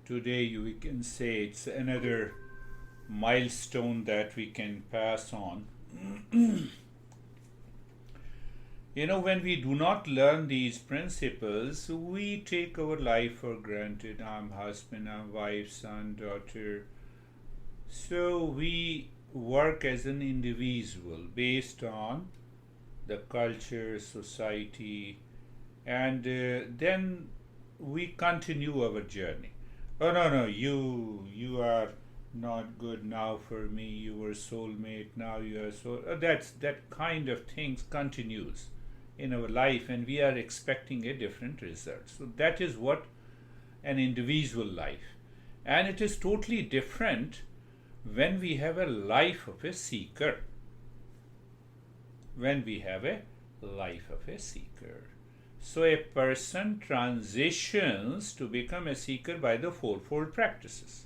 today we can say it's another milestone that we can pass on. When we do not learn these principles, we take our life for granted. I'm husband, I'm wife, son, daughter. So we work as an individual based on the culture, society, and then we continue our journey. Oh no, you are not good now for me. You were soulmate. Now you are so. That kind of things continues in our life, and we are expecting a different result. So that is what an individual life, and it is totally different when we have a life of a seeker. When we have a life of a seeker. So a person transitions to become a seeker by the fourfold practices.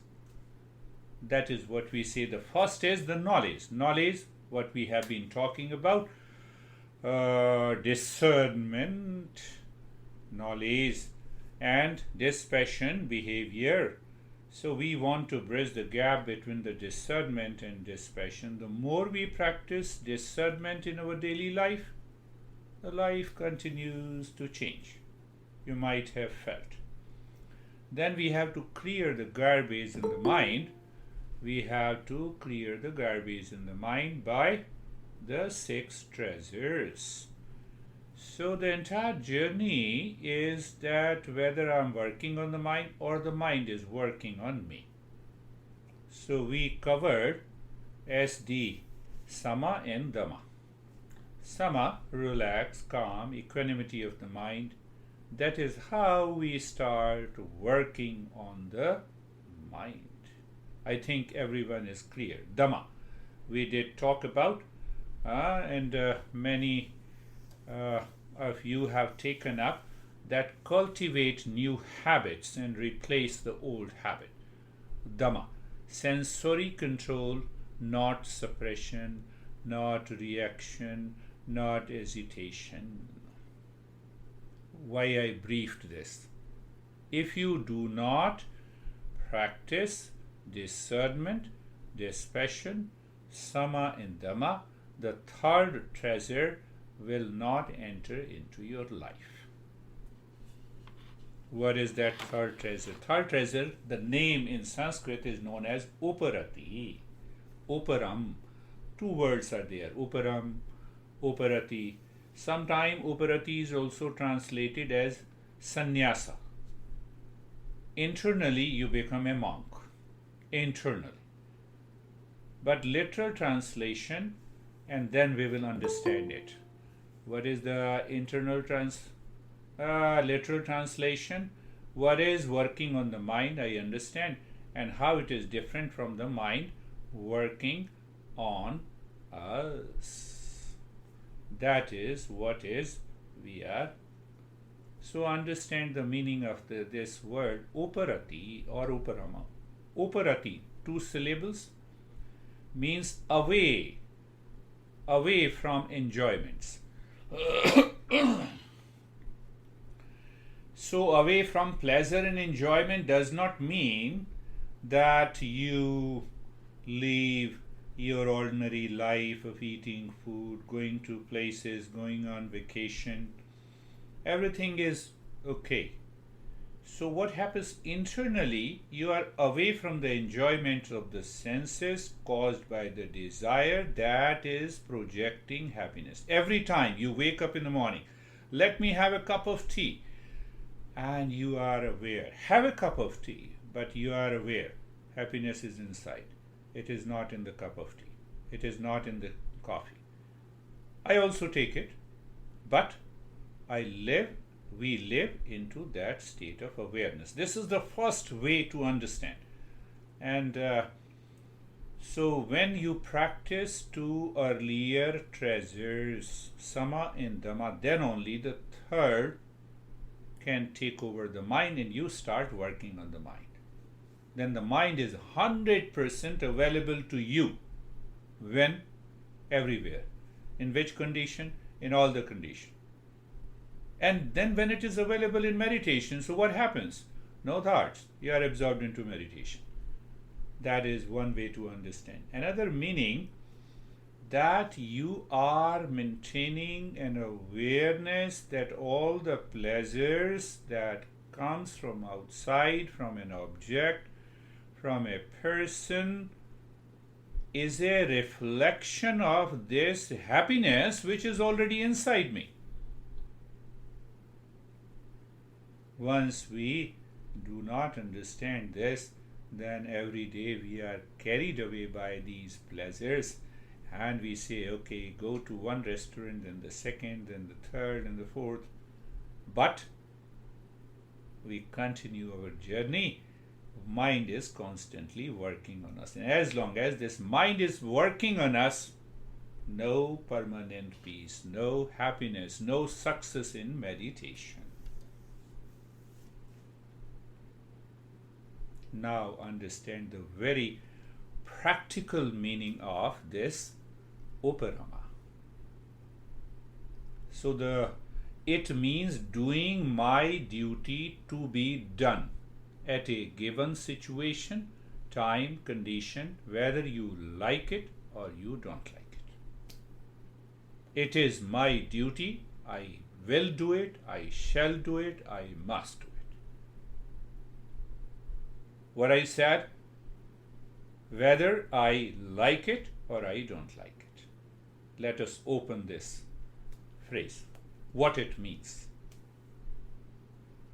That is what we say. The first is the knowledge. Knowledge, what we have been talking about, discernment, knowledge, and dispassion, behavior. So we want to bridge the gap between the discernment and dispassion. The more we practice discernment in our daily life, the life continues to change. You might have felt. Then we have to clear the garbage in the mind. We have to clear the garbage in the mind by the 6 treasures. So the entire journey is that whether I'm working on the mind or the mind is working on me. So we covered SD, Sama and Dhamma. Sama, relax, calm, equanimity of the mind. That is how we start working on the mind. I think everyone is clear. Dhamma, we did talk about, and many of you have taken up that cultivate new habits and replace the old habit. Dhamma, sensory control, not suppression, not reaction, not hesitation. Why I briefed this? If you do not practice discernment, dispassion, Sama and Dhamma, the third treasure will not enter into your life. What is that third treasure? Third treasure, the name in Sanskrit is known as Uparati. Uparam. 2 words are there. Uparam, Uparati. Sometimes Uparati is also translated as sannyasa. Internally you become a monk. Internally. But literal translation, and then we will understand it. What is the literal translation? What is working on the mind, I understand, and how it is different from the mind working on us. That is what is we are. So understand the meaning of this word Uparati or Uparama. Uparati, 2 syllables, means away from enjoyments. So away from pleasure and enjoyment does not mean that you leave your ordinary life of eating food, going to places, going on vacation. Everything is okay. So what happens internally, you are away from the enjoyment of the senses caused by the desire that is projecting happiness. Every time you wake up in the morning, let me have a cup of tea, and you are aware. Have a cup of tea, but you are aware. Happiness is inside. It is not in the cup of tea. It is not in the coffee. I also take it, but we live into that state of awareness. This is the first way to understand. And so when you practice 2 earlier treasures, Sama and Dhamma, then only the third can take over the mind and you start working on the mind. Then the mind is 100% available to you. When? Everywhere. In which condition? In all the conditions. And then when it is available in meditation, so what happens? no thoughts. You are absorbed into meditation. That is one way to understand. Another meaning, that you are maintaining an awareness that all the pleasures that comes from outside, from an object, from a person, is a reflection of this happiness which is already inside me. Once we do not understand this, then every day we are carried away by these pleasures, and we say, okay, go to one restaurant, then the second, then the third, and the fourth. But we continue our journey. Mind is constantly working on us. And as long as this mind is working on us, no permanent peace, no happiness, no success in meditation. Now understand the very practical meaning of this Uparama. So it means doing my duty to be done at a given situation, time, condition, whether you like it or you don't like it. It is my duty, I will do it, I shall do it, I must do it. What I said, whether I like it or I don't like it. Let us open this phrase. What it means.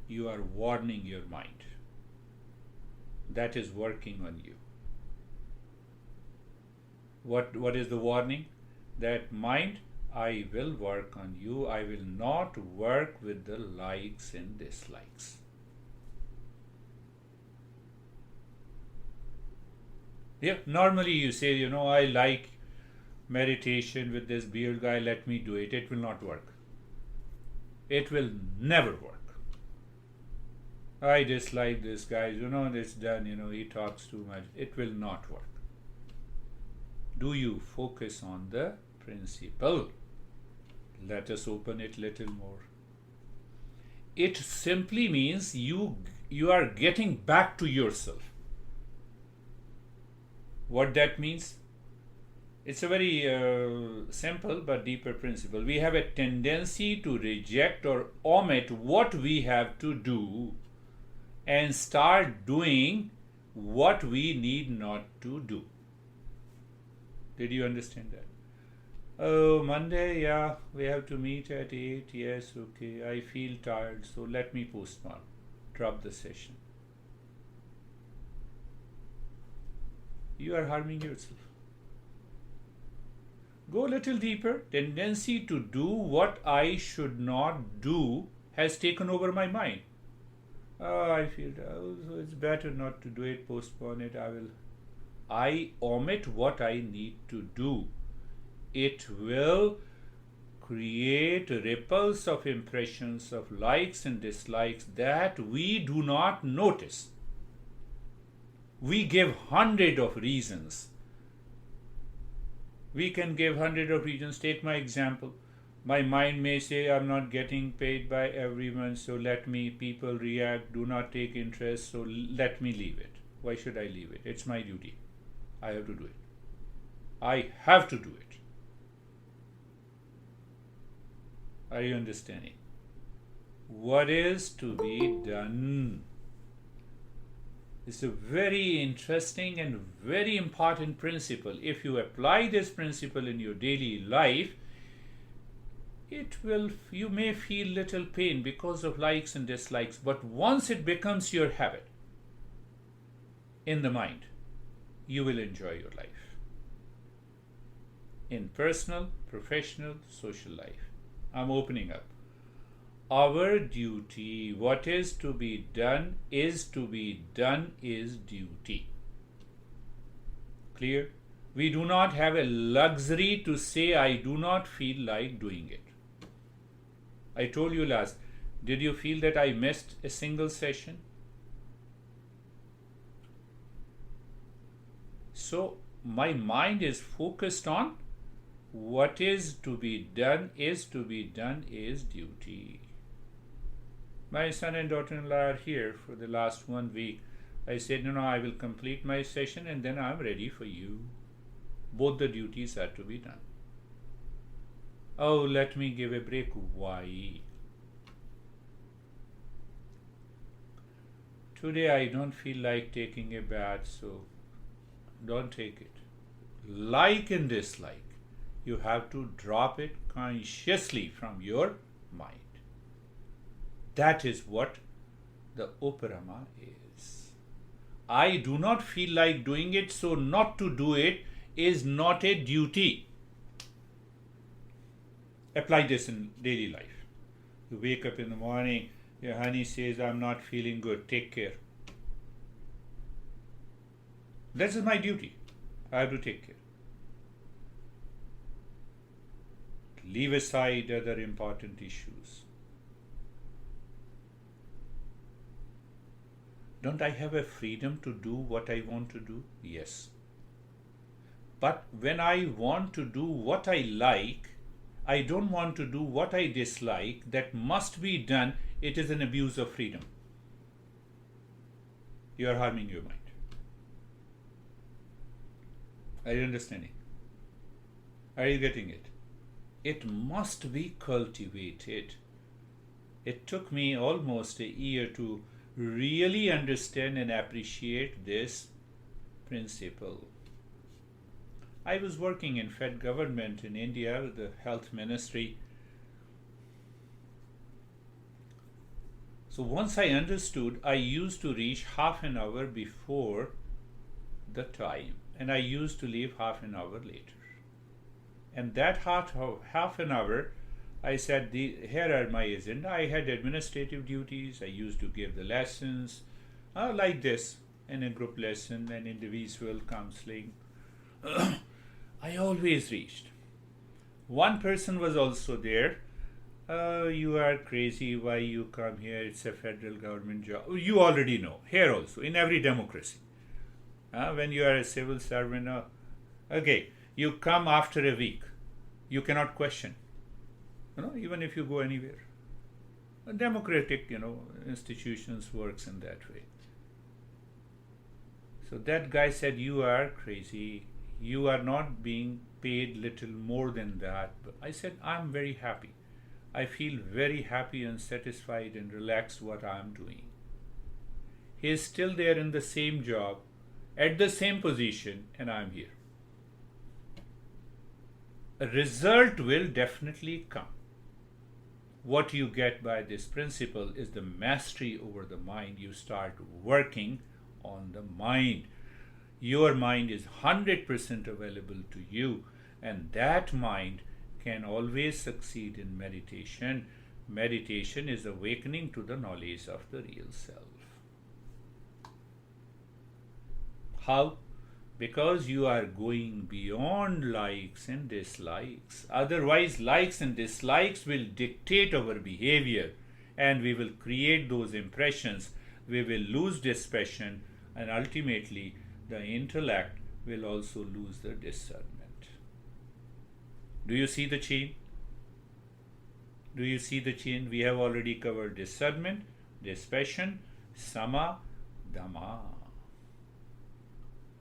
You are warning your mind. That is working on you. What is the warning? That mind, I will work on you. I will not work with the likes and dislikes. Yeah, normally you say, I like meditation with this beard guy, let me do it. It will not work. It will never work. I dislike this guy, it's done, he talks too much. It will not work. Do you focus on the principle? Let us open it little more. It simply means you are getting back to yourself. What that means? It's a very simple but deeper principle. We have a tendency to reject or omit what we have to do and start doing what we need not to do. Did you understand that? Oh, Monday, yeah, we have to meet at 8. Yes, okay, I feel tired, so let me postpone. Drop the session. You are harming yourself. Go a little deeper. Tendency to do what I should not do has taken over my mind. Oh, I feel so it's better not to do it, postpone it. I omit what I need to do. It will create ripples of impressions, of likes and dislikes that we do not notice. We give 100 of reasons. We can give 100 of reasons. Take my example. My mind may say, I'm not getting paid by everyone, so people react, do not take interest, so let me leave it. Why should I leave it? It's my duty. I have to do it. I have to do it. Are you understanding? What is to be done? It's a very interesting and very important principle. If you apply this principle in your daily life, you may feel little pain because of likes and dislikes, but once it becomes your habit in the mind, you will enjoy your life. In personal, professional, social life. I'm opening up. Our duty, what is to be done is to be done is duty. Clear? We do not have a luxury to say, I do not feel like doing it. I told you last, did you feel that I missed a single session? So my mind is focused on what is to be done is duty. My son and daughter-in-law are here for the last 1 week. I said, no, I will complete my session and then I'm ready for you. Both the duties are to be done. Oh, let me give a break. Why? Today I don't feel like taking a bath, so don't take it. Like and dislike, you have to drop it consciously from your mind. That is what the Uparama is. I do not feel like doing it, so not to do it is not a duty. Apply this in daily life. You wake up in the morning, your honey says, I'm not feeling good, take care. This is my duty. I have to take care. Leave aside other important issues. Don't I have a freedom to do what I want to do? Yes. But when I want to do what I like, I don't want to do what I dislike, that must be done, it is an abuse of freedom. You are harming your mind. Are you understanding? Are you getting it? It must be cultivated. It took me almost a year to really understand and appreciate this principle. I was working in Fed government in India with the health ministry. So once I understood, I used to reach half an hour before the time, and I used to leave half an hour later. And that half an hour, I said, here are my agenda. I had administrative duties. I used to give the lessons like this, in a group lesson and individual counseling. I always reached. One person was also there. You are crazy. Why you come here? It's a federal government job. You already know. Here also, in every democracy. When you are a civil servant, okay, you come after a week. You cannot question. Even if you go anywhere. Democratic, institutions works in that way. So that guy said, you are crazy. You are not being paid little more than that. But I said, I'm very happy. I feel very happy and satisfied and relaxed what I'm doing. He is still there in the same job, at the same position, and I'm here. A result will definitely come. What you get by this principle is the mastery over the mind. You start working on the mind. Your mind is 100% available to you, and that mind can always succeed in meditation. Meditation is awakening to the knowledge of the real self. How? Because you are going beyond likes and dislikes. Otherwise, likes and dislikes will dictate our behavior, and we will create those impressions. We will lose dispassion, and ultimately the intellect will also lose the discernment. Do you see the chain? Do you see the chain? We have already covered discernment, dispassion, sama, dhamma.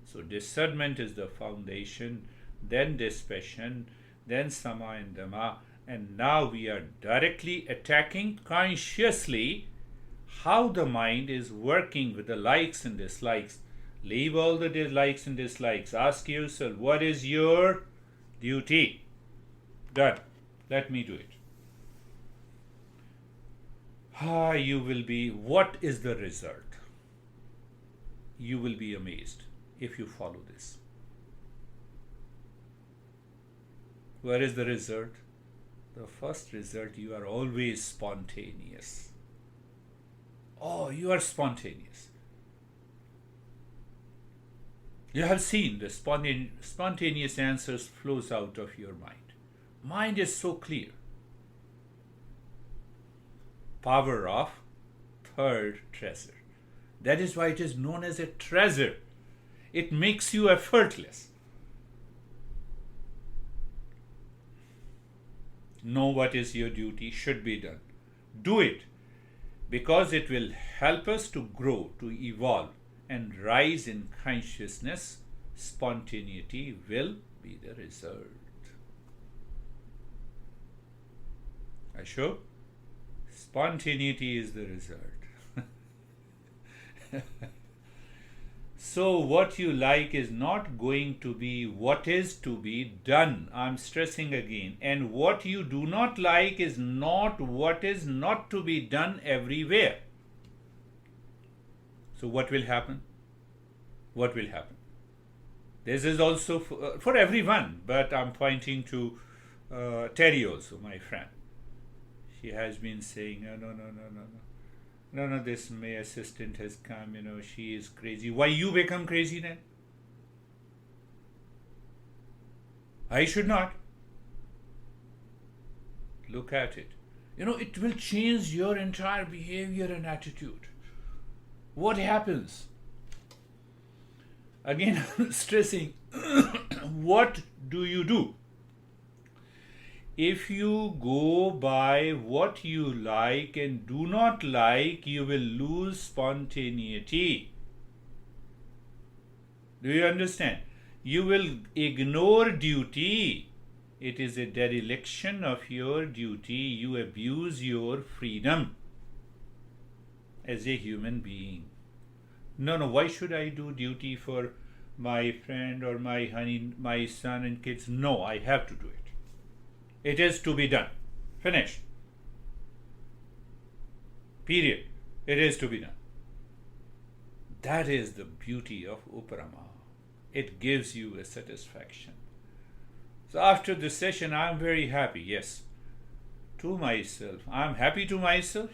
So discernment is the foundation, then dispassion, then sama and dhamma, and now we are directly attacking consciously how the mind is working with the likes and dislikes. Leave all the likes and dislikes. Ask yourself, what is your duty? Done. Let me do it. You will be, what is the result? You will be amazed if you follow this. Where is the result? The first result, you are always spontaneous. Oh, you are spontaneous. You have seen the spontaneous answers flows out of your mind. Mind is so clear. Power of third treasure. That is why it is known as a treasure. It makes you effortless. Know what is your duty, should be done. Do it. because it will help us to grow, to evolve, and rise in consciousness. Spontaneity will be the result. I show spontaneity is the result. So what you like is not going to be what is to be done. I'm stressing again. And what you do not like is not what is not to be done everywhere. So what will happen? What will happen? This is also for everyone, but I'm pointing to Terry also, my friend. She has been saying, no, this May assistant has come, she is crazy. Why you become crazy then? I should not. Look at it. It will change your entire behavior and attitude. What happens? Again, I'm stressing, what do you do? If you go by what you like and do not like, you will lose spontaneity. Do you understand? You will ignore duty. It is a dereliction of your duty. You abuse your freedom as a human being. No, why should I do duty for my friend or my honey, my son and kids? No, I have to do it. It is to be done. Finish. Period. It is to be done. That is the beauty of Uparama. It gives you a satisfaction. So after this session, I'm very happy. Yes. To myself. I'm happy to myself.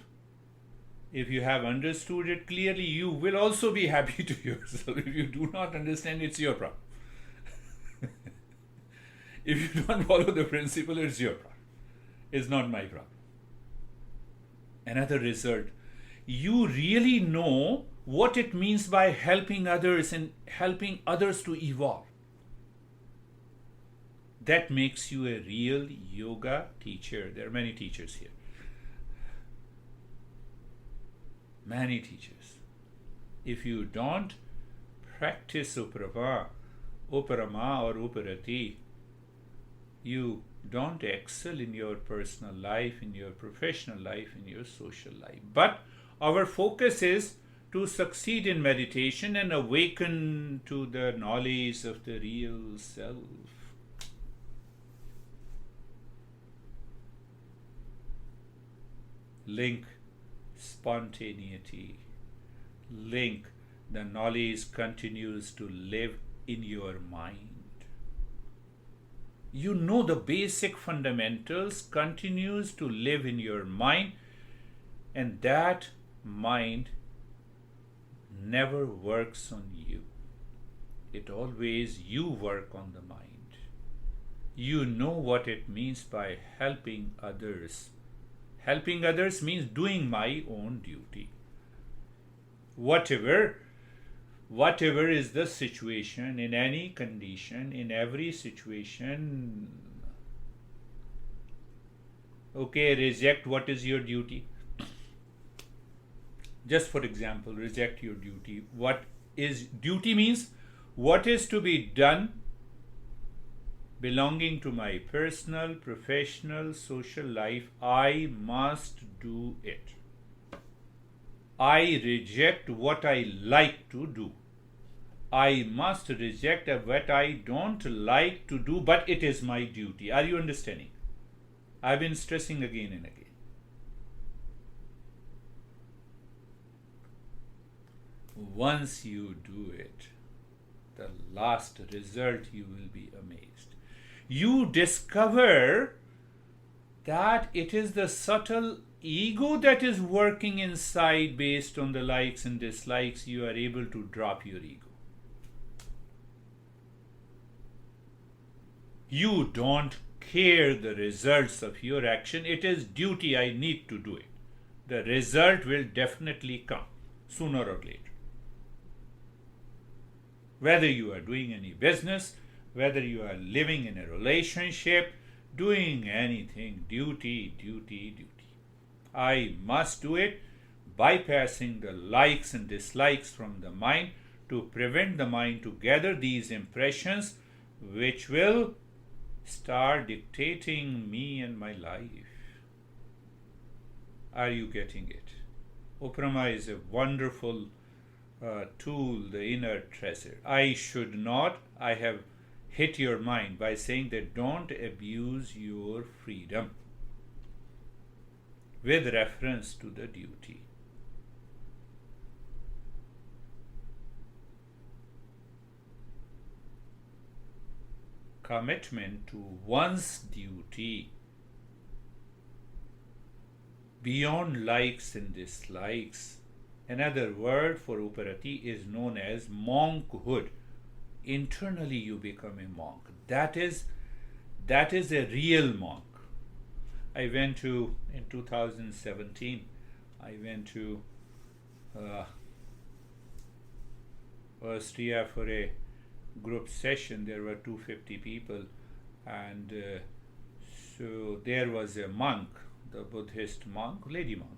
If you have understood it clearly, you will also be happy to yourself. If you do not understand, it's your problem. If you don't follow the principle, it's your problem. It's not my problem. Another result, you really know what it means by helping others and helping others to evolve. That makes you a real yoga teacher. There are many teachers here. Many teachers. If you don't practice Uparama or Uparati, you don't excel in your personal life, in your professional life, in your social life. But our focus is to succeed in meditation and awaken to the knowledge of the real self. Link spontaneity. Link the knowledge continues to live in your mind. You know the basic fundamentals continues to live in your mind, and that mind never works on you. It always you work on the mind. You know what it means by helping others. Helping others means doing my own duty. Whatever is the situation, in any condition, in every situation, okay, reject what is your duty. Just for example, reject your duty. What is duty means what is to be done belonging to my personal, professional, social life. I must do it. I reject what I like to do. I must reject what I don't like to do, but it is my duty. Are you understanding? I've been stressing again and again. Once you do it, the last result, you will be amazed. You discover that it is the subtle ego that is working inside based on the likes and dislikes. You are able to drop your ego. You don't care the results of your action. It is duty. I need to do it. The result will definitely come sooner or later. Whether you are doing any business, whether you are living in a relationship, doing anything, duty. I must do it bypassing the likes and dislikes from the mind to prevent the mind to gather these impressions which will start dictating me and my life. Are you getting it? Uprama is a wonderful tool, the inner treasure. I have hit your mind by saying that don't abuse your freedom with reference to the duty. Commitment to one's duty beyond likes and dislikes. Another word for uparati is known as monkhood. Internally you become a monk. That is a real monk. In 2017, I went to Austria for a group session. There were 250 people, and so there was a monk, the Buddhist monk, lady monk.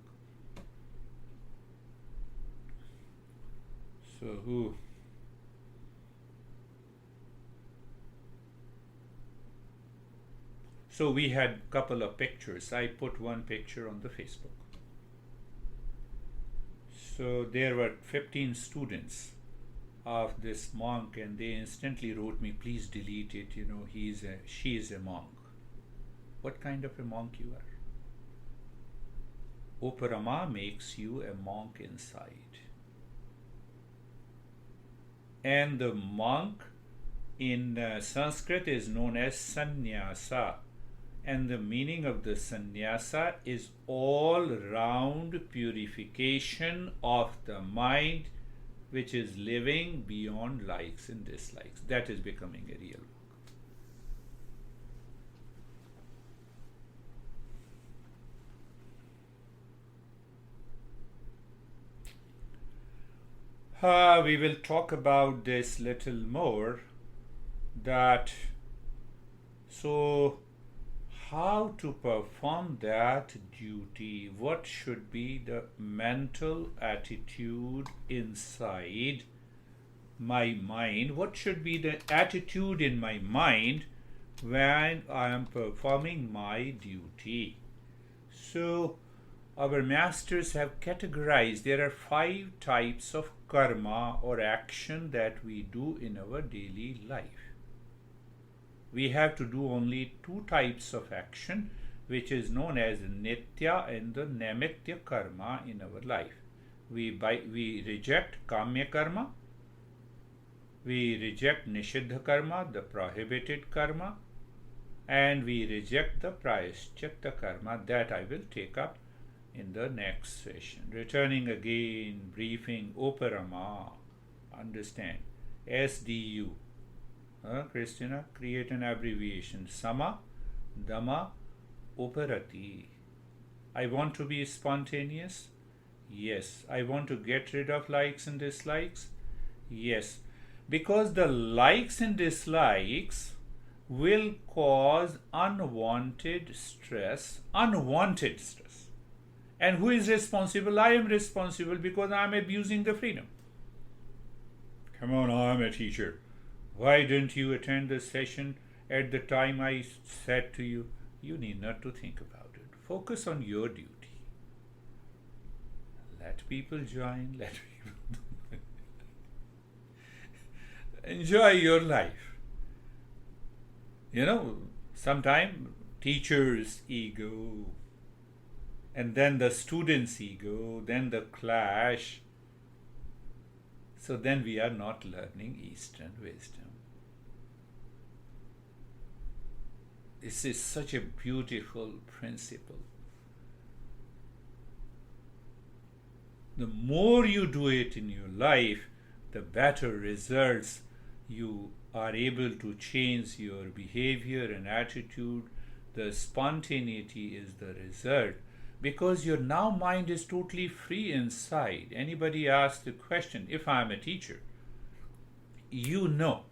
So we had a couple of pictures. I put one picture on the Facebook. So there were 15 students of this monk, and they instantly wrote me, please delete it, she is a monk. What kind of a monk you are? Uparama makes you a monk inside. And the monk in Sanskrit is known as sannyasa. And the meaning of the sannyasa is all round purification of the mind, which is living beyond likes and dislikes. That is becoming a real monk. We will talk about this little more. How to perform that duty? What should be the mental attitude inside my mind? What should be the attitude in my mind when I am performing my duty? So, our masters have categorized. There are 5 types of karma or action that we do in our daily life. We have to do only 2 types of action, which is known as nitya and the naimitya karma in our life. We reject kamya karma, we reject nishiddha karma, the prohibited karma, and we reject the prayaschitta karma. That I will take up in the next session. Returning again, briefing Uparama. Understand. SDU. Christina, create an abbreviation. Sama, Dhamma, Uparati. I want to be spontaneous. Yes. I want to get rid of likes and dislikes. Yes. Because the likes and dislikes will cause unwanted stress. Unwanted stress. And who is responsible? I am responsible because I am abusing the freedom. Come on, I am a teacher. Why didn't you attend the session at the time I said to you? You need not to think about it. Focus on your duty. Let people join. Let people enjoy your life. Sometimes teacher's ego, and then the student's ego, then the clash. So then we are not learning Eastern wisdom. This is such a beautiful principle. The more you do it in your life, the better results you are able to change your behavior and attitude. The spontaneity is the result, because your now mind is totally free inside. Anybody asks the question, if I am a teacher, the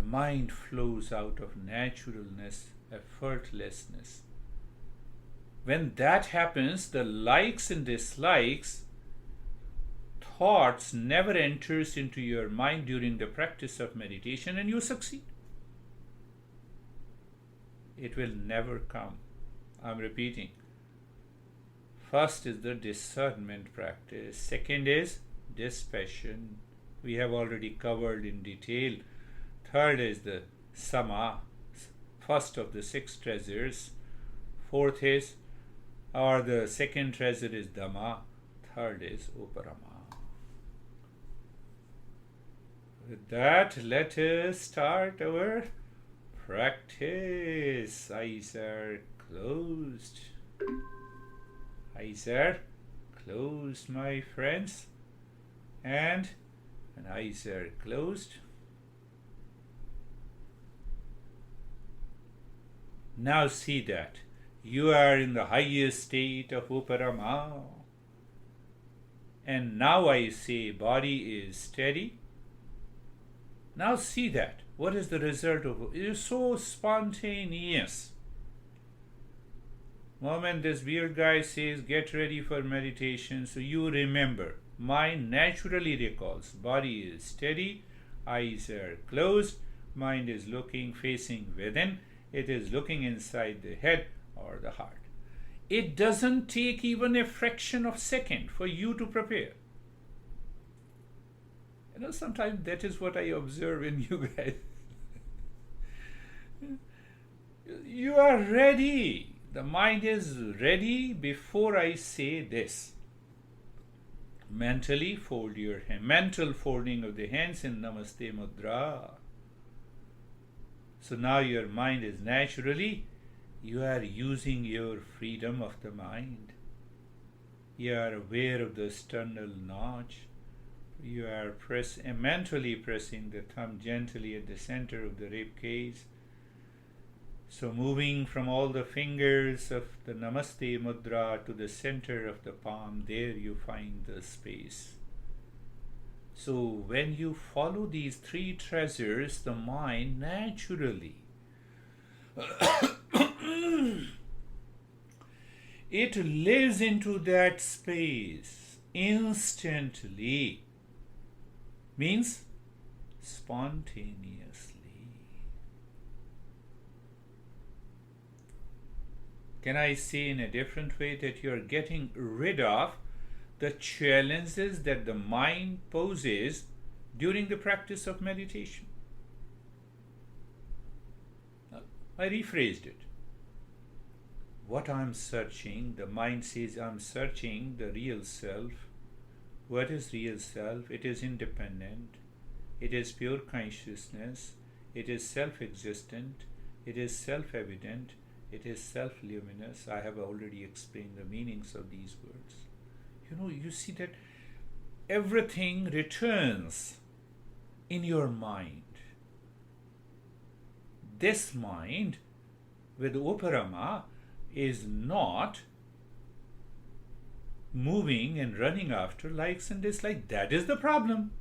mind flows out of naturalness, effortlessness. When that happens, the likes and dislikes, thoughts never enters into your mind during the practice of meditation, and you succeed. It will never come. I'm repeating. First is the discernment practice. Second is dispassion. We have already covered in detail. Third is the sama, first of the six treasures. Fourth is, or the second treasure is dhamma. Third is uparama. With that, let us start our practice. Eyes are closed. Eyes are closed, my friends. And when eyes are closed, now see that you are in the highest state of uparama. And now I say body is steady. Now see that. What is the result of it? It is so spontaneous. Moment this weird guy says, get ready for meditation, so you remember. Mind naturally recalls. Body is steady. Eyes are closed. Mind is looking, facing within. It is looking inside the head or the heart. It doesn't take even a fraction of a second for you to prepare. Sometimes that is what I observe in you guys. You are ready. The mind is ready before I say this. Mentally fold your hand. Mental folding of the hands in Namaste Mudra. So now your mind is naturally, you are using your freedom of the mind. You are aware of the sternal notch. You are mentally pressing the thumb gently at the center of the rib cage. So moving from all the fingers of the Namaste Mudra to the center of the palm, there you find the space. So when you follow these three treasures, the mind naturally it lives into that space instantly. Means spontaneously. Can I say in a different way that you are getting rid of the challenges that the mind poses during the practice of meditation? I rephrased it. What I'm searching, the mind says I'm searching the real self. What is real self? It is independent. It is pure consciousness. It is self-existent. It is self-evident. It is self-luminous. I have already explained the meanings of these words. You see that everything returns in your mind. This mind with uparama is not moving and running after likes and dislikes. That is the problem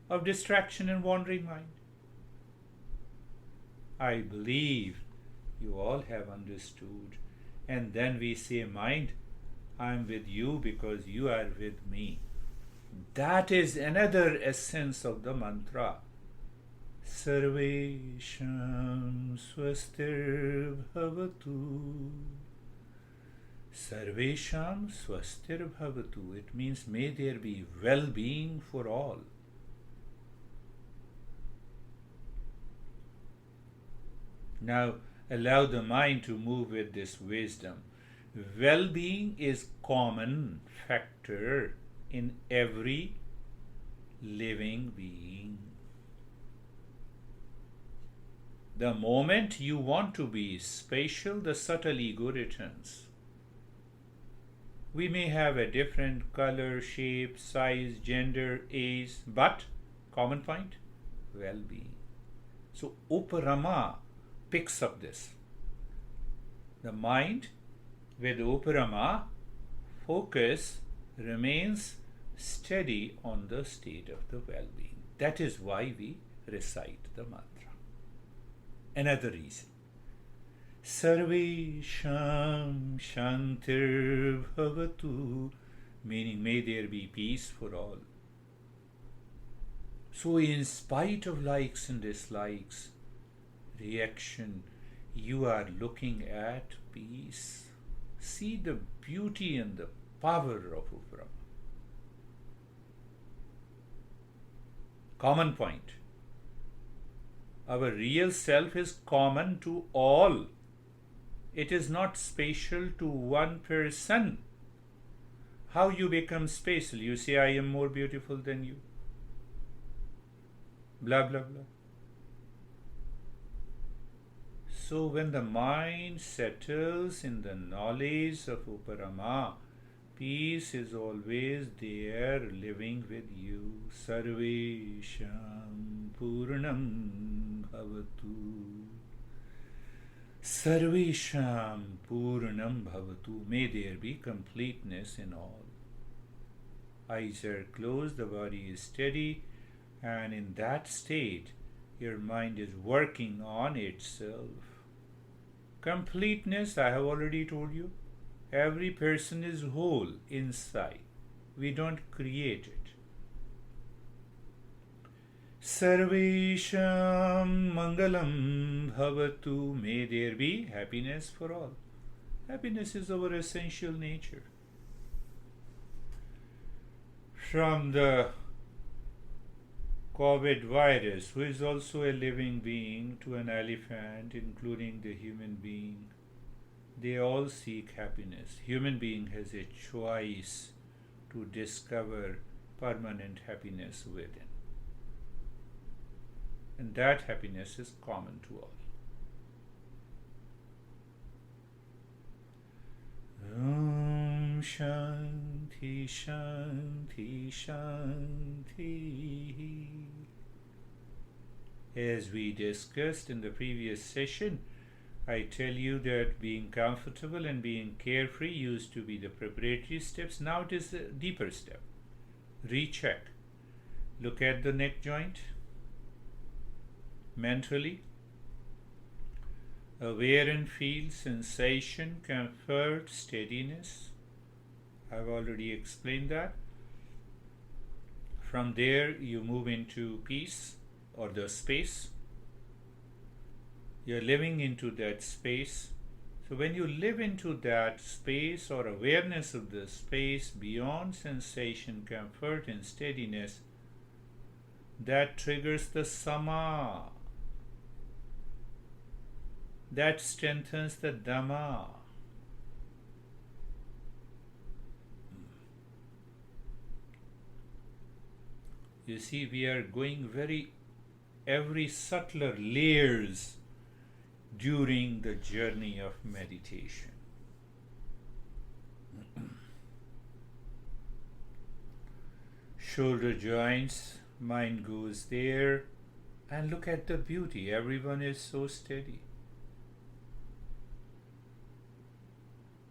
of distraction and wandering mind. I believe you all have understood. And then we say, mind, I am with you because you are with me. That is another essence of the mantra. Sarvesham swastir bhavatu. Sarvesham swastir bhavatu. It means may there be well-being for all. Now allow the mind to move with this wisdom. Well-being is common factor in every living being. The moment you want to be special, the subtle ego returns. We may have a different color, shape, size, gender, age, but common point, well-being. So uparama picks up this. The mind with uparama focus remains steady on the state of the well-being. That is why we recite the mantra. Another reason. Sarvesham Shantir Bhavatu, meaning may there be peace for all. So in spite of likes and dislikes, reaction, you are looking at peace. See the beauty and the power of Uparama. Common point. Our real self is common to all. It is not special to one person. How you become special? You say, I am more beautiful than you. Blah, blah, blah. So when the mind settles in the knowledge of Uparama, peace is always there living with you. Sarvesham Purnam Bhavatu. Sarvesham Purnam Bhavatu. May there be completeness in all. Eyes are closed, the body is steady, and in that state, your mind is working on itself. Completeness, I have already told you. Every person is whole inside. We don't create it. Sarvesham Mangalam Bhavatu. May there be happiness for all. Happiness is our essential nature. From the COVID virus, who is also a living being, to an elephant, including the human being, they all seek happiness. Human being has a choice to discover permanent happiness within. And that happiness is common to all. Om Shanti Shanti Shanti. As we discussed in the previous session, I tell you that being comfortable and being carefree used to be the preparatory steps. Now it is the deeper step. Recheck. Look at the neck joint mentally. Aware and feel sensation, comfort, steadiness. I've already explained that. From there, you move into peace or the space. You're living into that space. So when you live into that space or awareness of the space beyond sensation, comfort, and steadiness, that triggers the sama. That strengthens the Dhamma. You see, we are going every subtler layers during the journey of meditation. Shoulder joints, mind goes there, and look at the beauty. Everyone is so steady.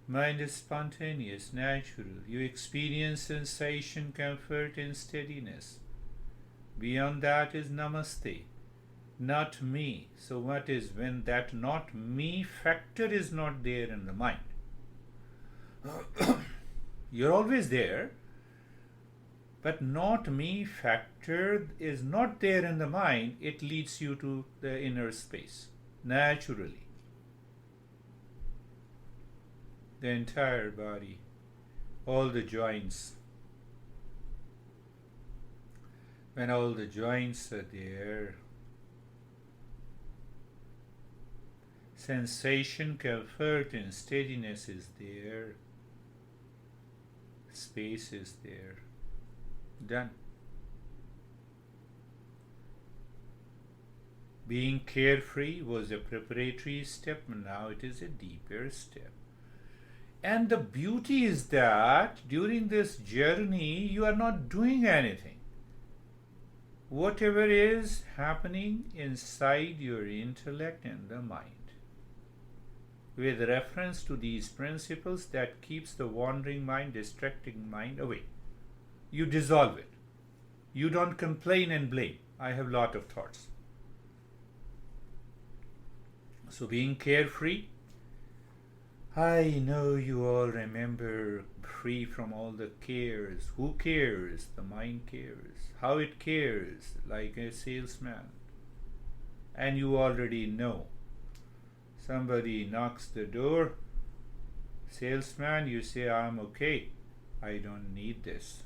Mind is spontaneous, natural. You experience sensation, comfort, and steadiness. Beyond that is namaste, not me. So what is when that not me factor is not there in the mind? You're always there, but not me factor is not there in the mind. It leads you to the inner space, naturally. The entire body, all the joints. When all the joints are there, sensation, comfort, and steadiness is there. Space is there. Done. Being carefree was a preparatory step, now it is a deeper step. And the beauty is that during this journey, you are not doing anything. Whatever is happening inside your intellect and the mind, with reference to these principles that keeps the wandering mind, distracting mind away. You dissolve it. You don't complain and blame. I have lot of thoughts. So being carefree, I know you all remember free from all the cares. Who cares? The mind cares. How it cares, like a salesman. And you already know. Somebody knocks the door. Salesman, you say, I'm okay. I don't need this.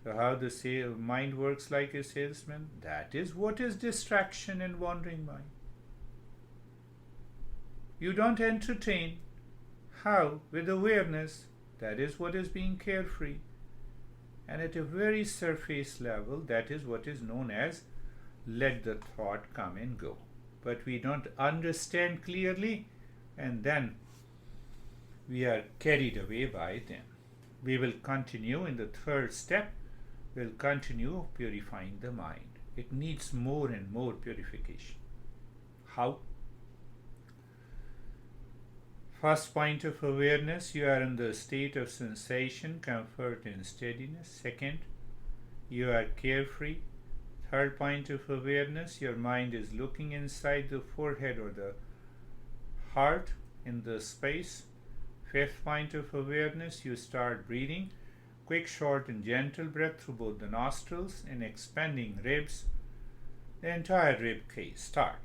So how the mind works like a salesman? That is what is distraction and wandering mind. You don't entertain. How? With awareness. That is what is being carefree. And at a very surface level, that is what is known as let the thought come and go. But we don't understand clearly, and then we are carried away by them. We will continue in the third step. We'll continue purifying the mind. It needs more and more purification. How? First point of awareness, you are in the state of sensation, comfort and steadiness. Second, you are carefree. Third point of awareness, your mind is looking inside the forehead or the heart in the space. Fifth point of awareness, you start breathing. Quick, short and gentle breath through both the nostrils and expanding ribs, the entire rib cage. Start.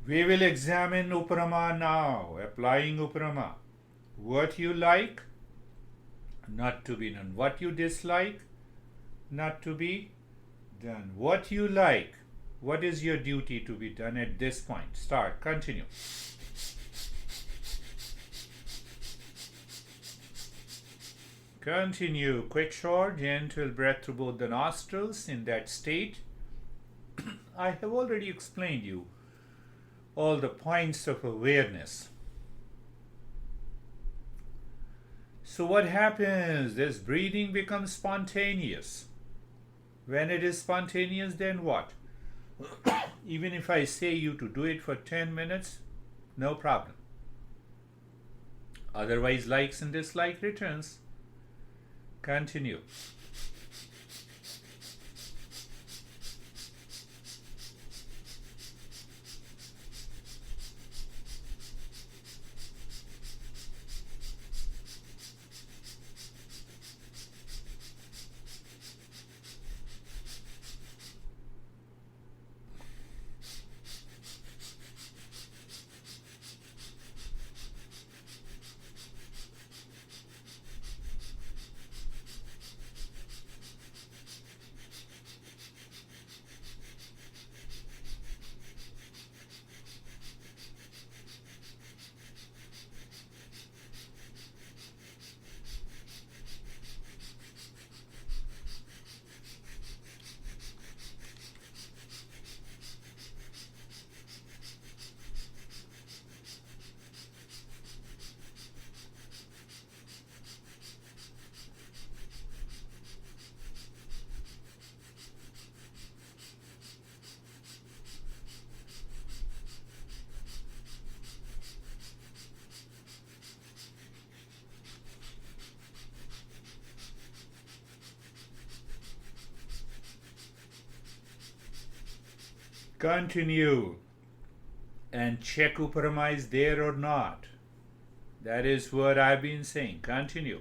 We will examine Uparama now, applying Uparama. What you like, not to be done. What you dislike, not to be done. What you like, what is your duty to be done at this point? Start, continue. Continue. Quick, short, gentle breath through both the nostrils in that state. I have already explained you all the points of awareness. So what happens? This breathing becomes spontaneous. When it is spontaneous, then what? Even if I say you to do it for 10 minutes, no problem. Otherwise, likes and dislike returns. Continue. Continue and check Uparama is there or not. That is what I've been saying. Continue.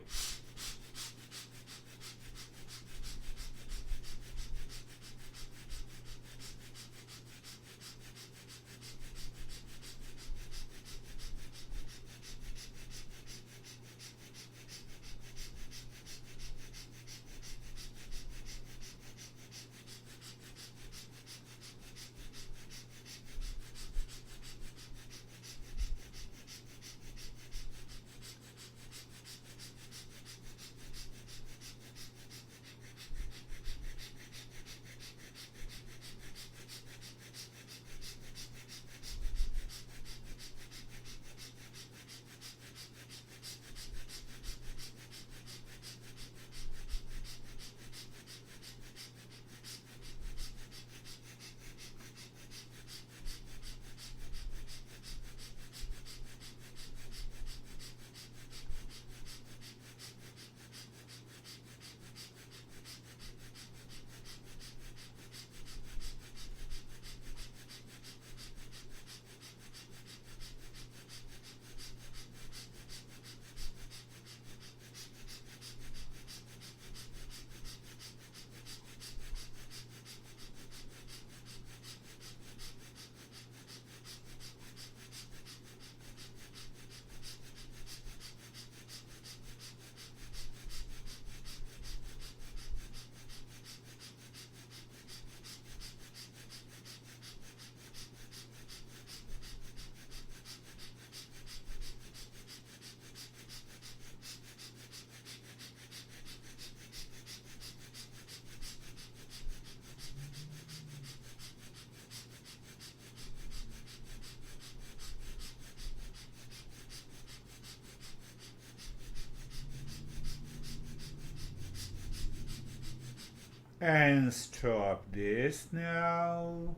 And stop this now.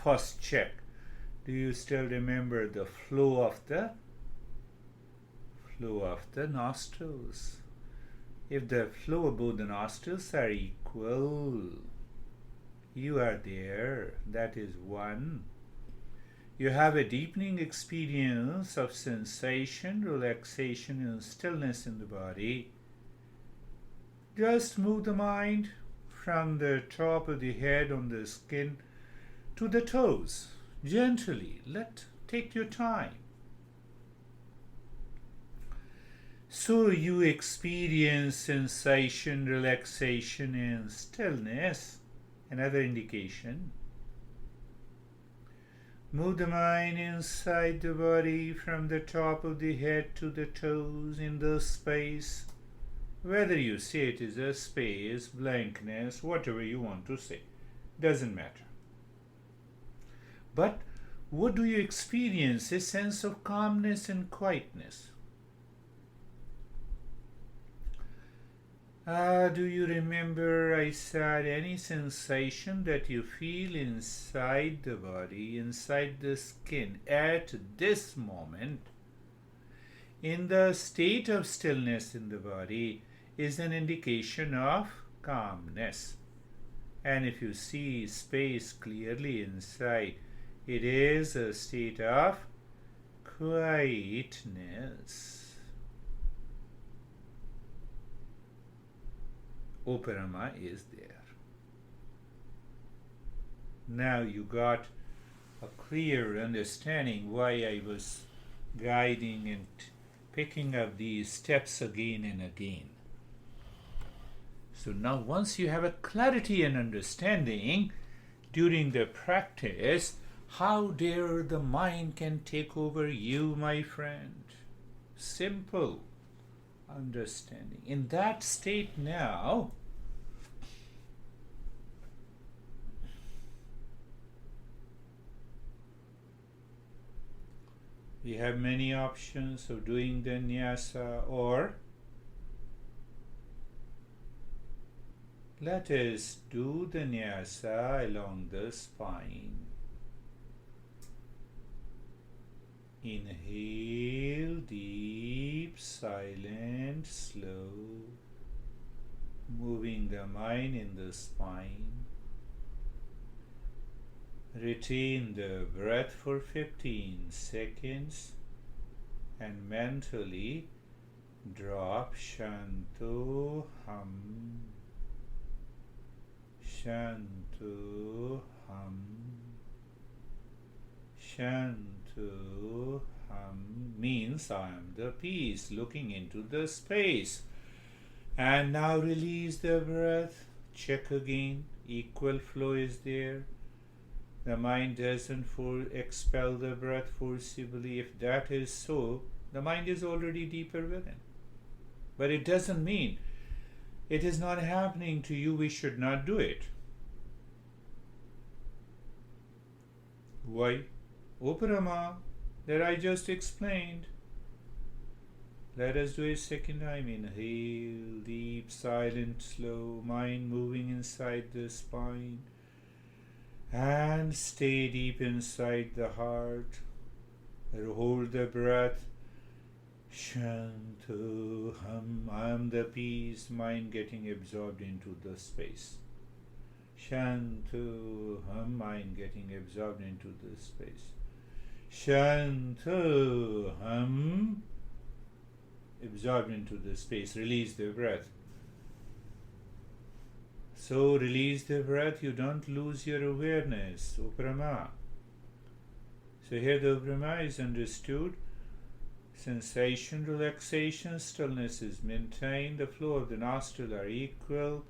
First check. Do you still remember the flow of the nostrils? If the flow above the nostrils are equal, you are there. That is one. You have a deepening experience of sensation, relaxation, and stillness in the body. Just move the mind from the top of the head on the skin to the toes. Gently. Take your time. So you experience sensation, relaxation, and stillness. Another indication. Move the mind inside the body from the top of the head to the toes in the space. Whether you say it is a space, blankness, whatever you want to say, doesn't matter. But what do you experience? A sense of calmness and quietness. Do you remember I said any sensation that you feel inside the body, inside the skin at this moment, in the state of stillness in the body, is an indication of calmness. And if you see space clearly inside, it is a state of quietness. Oparama is there. Now you got a clear understanding why I was guiding and picking up these steps again and again. So now once you have a clarity and understanding during the practice, how dare the mind can take over you, my friend? Simple understanding. In that state now, we have many options of doing the nyasa, or let us do the nyasa along the spine. Inhale, deep, silent, slow, moving the mind in the spine. Retain the breath for 15 seconds and mentally drop Shanto Hum, Shanto Hum, Shanto Hum means I am the peace, looking into the space. And now release the breath. Check again. Equal flow is there. The mind doesn't expel the breath forcibly. If that is so, the mind is already deeper within. But it doesn't mean it is not happening to you, we should not do it. Why? Uparama, that I just explained. Let us do it second time. Inhale, deep, silent, slow, mind moving inside the spine. And stay deep inside the heart. Hold the breath. Shanto Hum. I am the peace, mind getting absorbed into the space. Shanto Hum, mind getting absorbed into the space. Shanto Hum, absorbed into the space. Release the breath. So release the breath, you don't lose your awareness. Uprama. So here the Uprama is understood. Sensation, relaxation, stillness is maintained. The flow of the nostril are equal.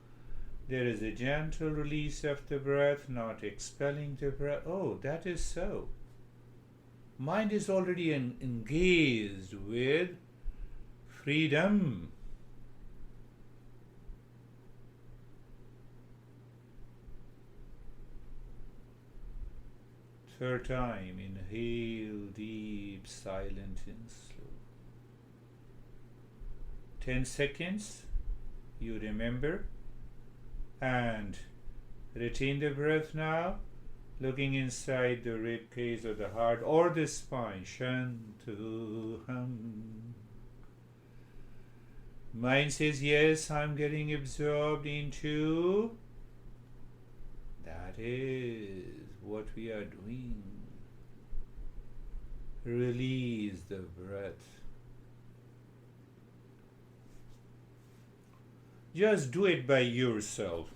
There is a gentle release of the breath, not expelling the breath. Oh, that is so. Mind is already engaged with freedom. Third time, inhale, deep, silent and slow. 10 seconds, you remember. And retain the breath now, looking inside the rib cage or the heart or the spine. Shantuham. Mind says, yes, I'm getting absorbed into. That is what we are doing. Release the breath. Just do it by yourself.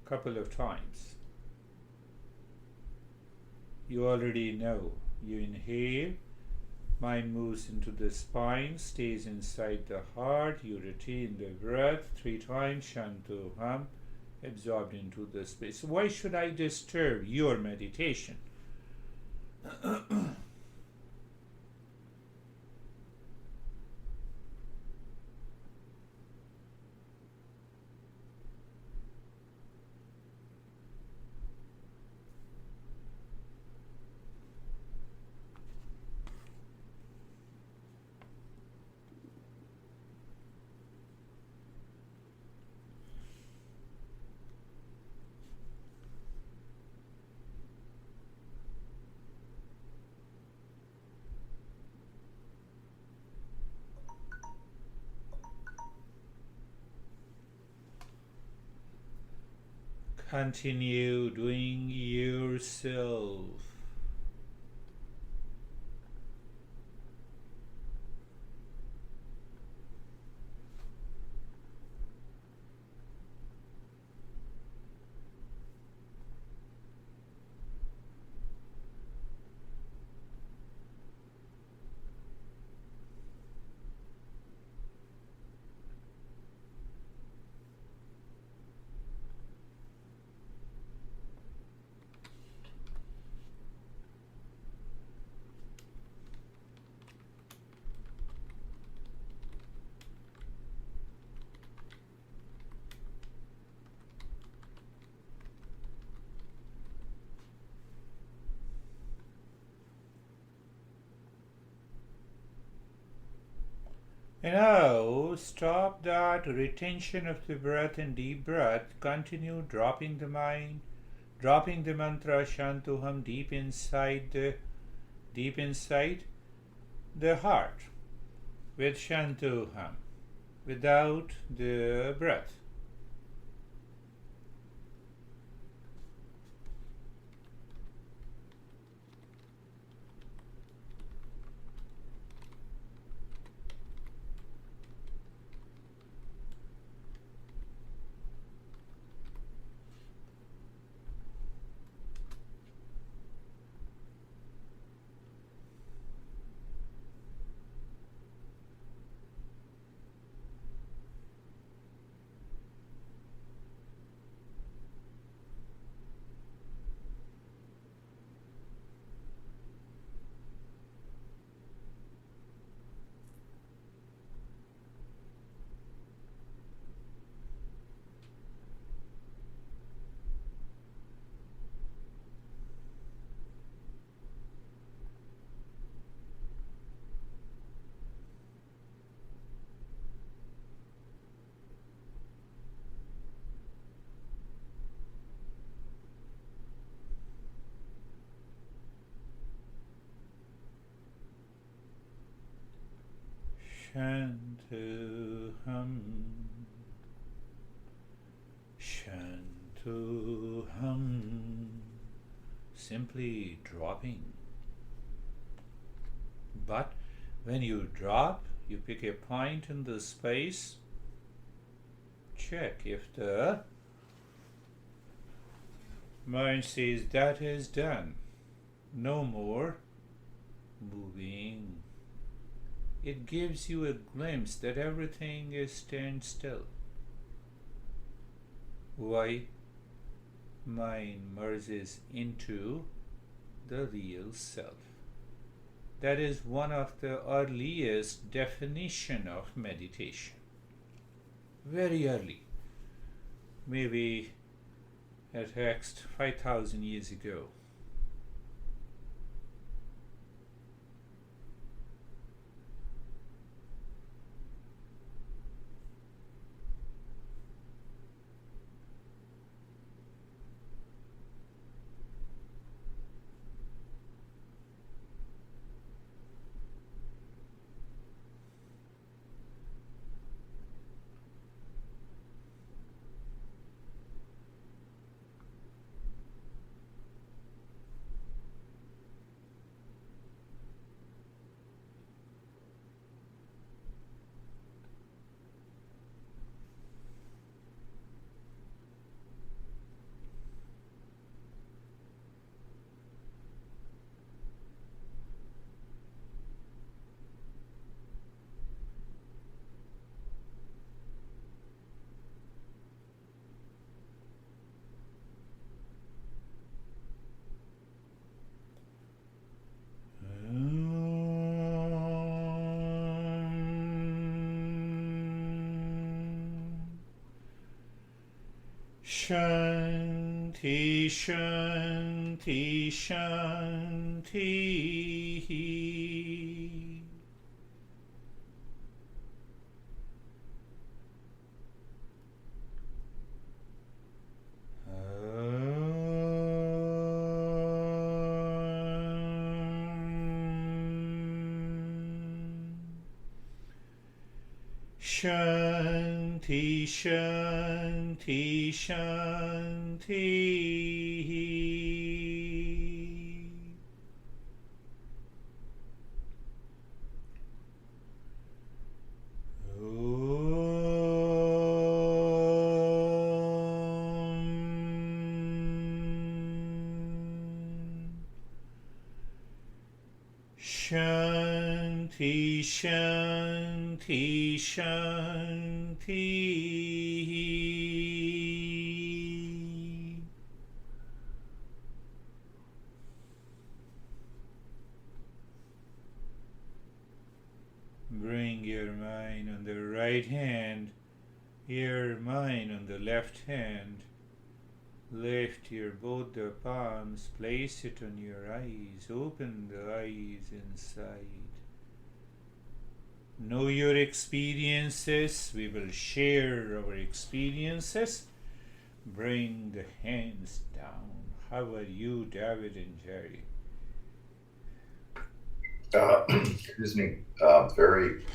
Couple of times. You already know. You inhale, mind moves into the spine, stays inside the heart. You retain the breath 3 times. Shantuham, absorbed into the space. Why should I disturb your meditation? Continue doing yourself. And now stop that retention of the breath and deep breath. Continue dropping the mind, dropping the mantra Shantuham deep inside the heart with Shantuham, without the breath. Shantuham, Shantuham, simply dropping. But when you drop, you pick a point in the space, check if the mind says that is done, no more moving. It gives you a glimpse that everything is stand still. Why? Mind merges into the real self. That is one of the earliest definition of meditation. Very early. Maybe at least 5,000 years ago. Shanti, Shanti, Shanti. Shanti, Shanti, Shanti. Shanti, Shanti, Shanti. Bring your mind on the right hand, your mind on the left hand. Lift your both the palms, place it on your eyes, open the eyes inside. Know your experiences, we will share our experiences. Bring the hands down. How are you, David and Jerry? Excuse me, very,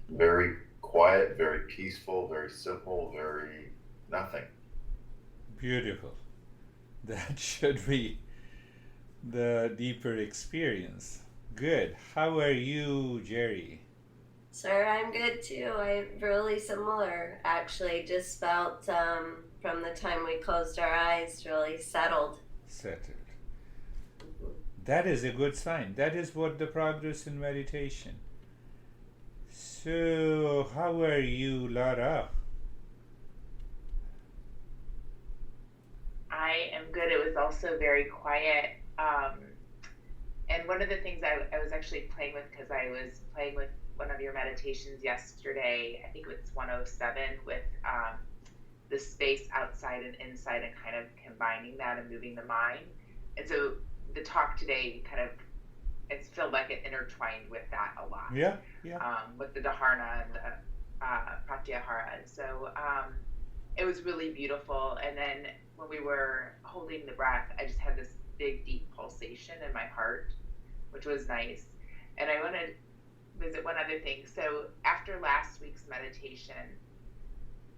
very quiet, very peaceful, very simple, very nothing. Beautiful. That should be the deeper experience. Good. How are you, Jerry? Sir, I'm good too. I'm really similar, actually. Just felt from the time we closed our eyes, really settled. Settled. That is a good sign. That is what the progress in meditation. So, how are you, Lara? I am good. It was also very quiet. And one of the things I was actually playing with, because I was playing with one of your meditations yesterday, I think it was 107, with the space outside and inside, and kind of combining that and moving the mind. And so the talk today it's felt like it intertwined with that a lot. Yeah. With the dharana and the pratyahara. And so it was really beautiful. And then when we were holding the breath, I just had this big, deep pulsation in my heart, which was nice. And I want to visit one other thing. So after last week's meditation,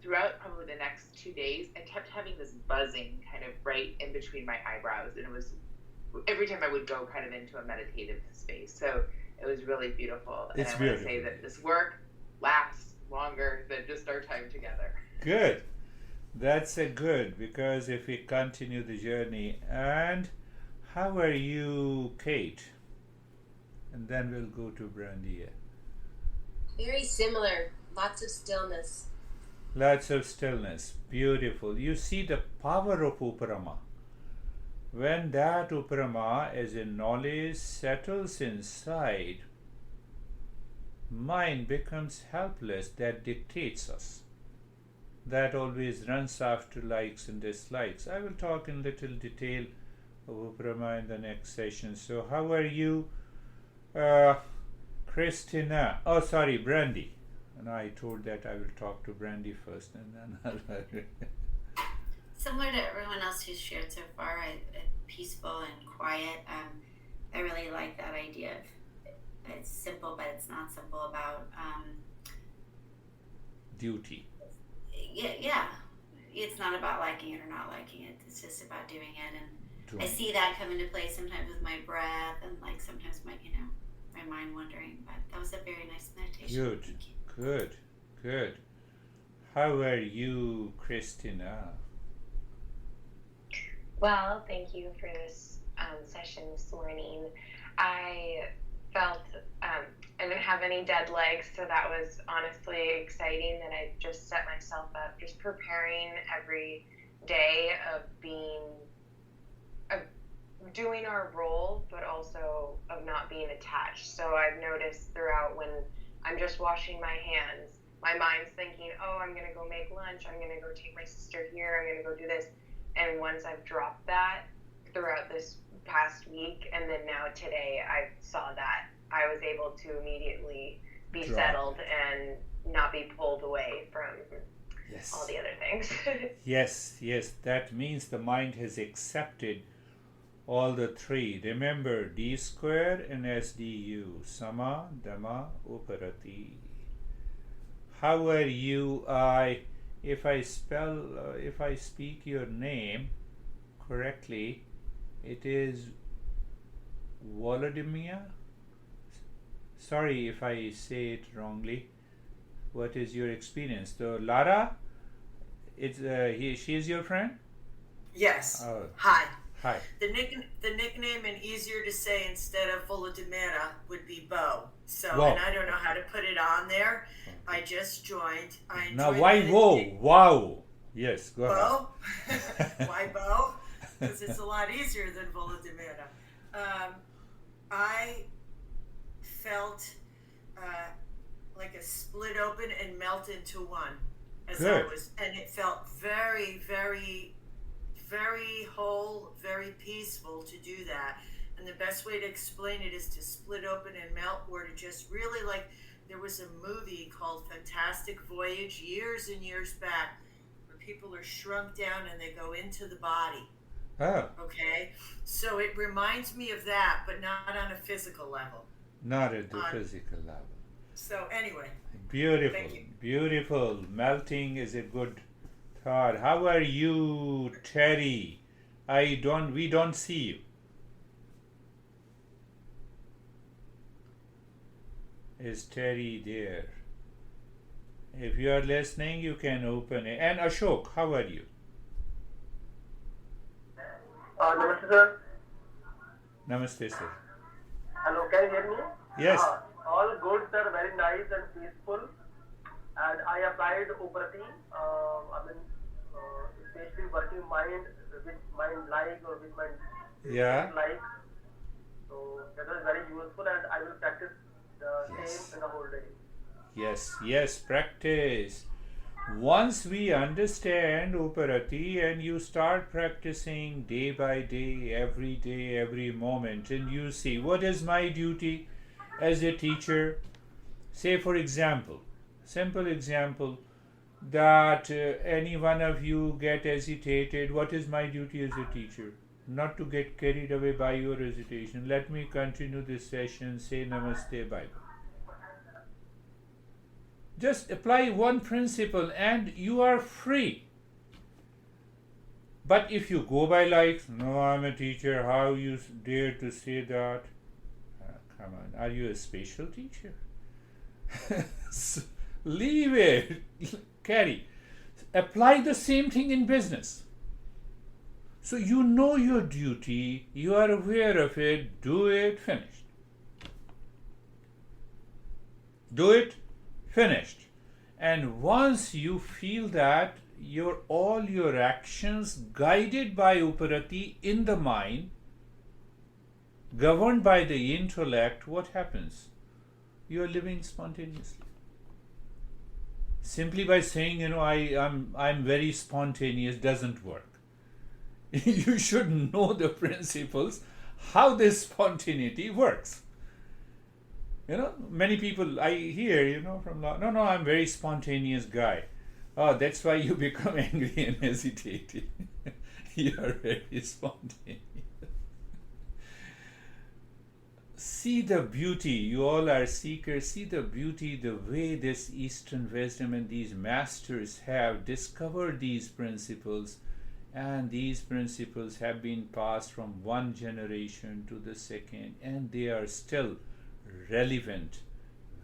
throughout probably the next 2 days, I kept having this buzzing kind of right in between my eyebrows. And it was every time I would go kind of into a meditative space. So it was really beautiful. And I want to say that this work lasts longer than just our time together. Good. That's a good, because if we continue the journey. And how are you, Kate? And then we'll go to Brandia. Very similar. Lots of stillness. Lots of stillness. Beautiful. You see the power of Uparama. When that Uparama, as in knowledge, settles inside, mind becomes helpless. That dictates us. That always runs after likes and dislikes. I will talk in little detail of Uparama in the next session. So how are you, Christina? Oh, sorry, Brandy. And I told that I will talk to Brandy first, and then I'll... Similar to everyone else who's shared so far, peaceful and quiet. I really like that idea of it's simple, but it's not simple about duty. Yeah. It's not about liking it or not liking it. It's just about doing it. And I see that come into play sometimes with my breath, and like sometimes my mind wandering. But that was a very nice meditation. Good. How are you, Christina? Well, thank you for this session this morning. I felt I didn't have any dead legs, so that was honestly exciting that I just set myself up, just preparing every day of doing our role, but also of not being attached. So I've noticed throughout when I'm just washing my hands, my mind's thinking, oh, I'm going to go make lunch. I'm going to go take my sister here. I'm going to go do this. And once I've dropped that throughout this past week, and then now today, I saw that I was able to immediately be settled and not be pulled away from all the other things. Yes, that means the mind has accepted all the three. Remember, D square and SDU, Sama, Dhamma, Uparati. How are you? If I speak your name correctly, it is Volodymyr. Sorry if I say it wrongly. What is your experience? So Lara, she is your friend? Yes. Oh. Hi. Hi. The nickname and easier to say instead of Volodymyr would be Bo. So, and I don't know how to put it on there. Okay. I just joined. Now, why Bo? Wow. Yes, go Bo? Ahead. Why Bo? Because it's a lot easier than Volodymyr. I felt like a split open and melt into one as Good. I was, and it felt very, very, very whole, very peaceful to do that. And the best way to explain it is to split open and melt, or to just really, like, there was a movie called Fantastic Voyage years and years back where people are shrunk down and they go into the body. Oh. Okay? So it reminds me of that, but not on a physical level. Not at the physical level. So anyway. Beautiful. Thank you. Beautiful. Melting is a good thought. How are you, Terry? We don't see you. Is Terry there? If you are listening, you can open it. And Ashok, how are you? Namaste, sir. Namaste, sir. Hello, can you hear me? Yes. All good, sir. Very nice and peaceful. And I applied Uprati. Especially working mind with mind like or with mind like. So that was very useful, and I will practice the same in the whole day. Yes, practice. Once we understand Uparati and you start practicing day by day, every moment, and you see what is my duty as a teacher. Say, for example, simple example, that any one of you get agitated. What is my duty as a teacher? Not to get carried away by your agitation. Let me continue this session. Say Namaste, bye. Just apply one principle and you are free. But if you go by like, no, I'm a teacher, how you dare to say that? Come on, are you a special teacher? Leave it. Carry. Apply the same thing in business. So you know your duty, you are aware of it, do it, finished. Do it, finished. And once you feel that all your actions guided by Uparati in the mind, governed by the intellect, what happens? You are living spontaneously. Simply by saying, I'm very spontaneous doesn't work. You should know the principles, how this spontaneity works. Many people I hear, from no, I'm very spontaneous guy. Oh, that's why you become angry and hesitating. You are very spontaneous. See the beauty, you all are seekers, see the beauty, the way this Eastern wisdom and these masters have discovered these principles, and these principles have been passed from one generation to the second, and they are still relevant,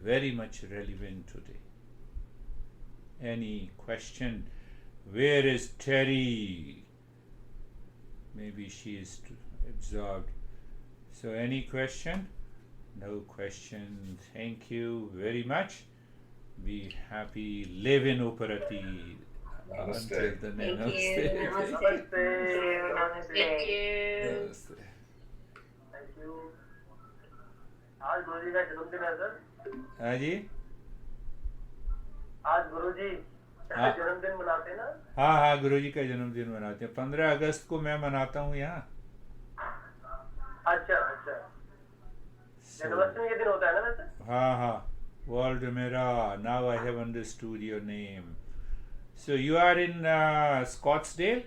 very much relevant today. Any question? Where is Terry? Maybe she is absorbed. So any question? No question. Thank you very much. Be happy. Live in Uparati. Namaste. Thank you. Namaste. Namaste. Thank you. Namaste. Thank you. आज गुरुजी का जन्मदिन है sir. हाँ जी. आज गुरुजी हाँ जन्मदिन मनाते हैं ना? हाँ हाँ, गुरुजी का जन्मदिन मनाते हैं। 15 अगस्त को मैं मनाता हूँ यहाँ। अच्छा अच्छा, So, जन्माष्टमी के दिन होता है ना वैसे? हाँ हाँ, World Mera, now I have understood your name. So you are in Scottsdale?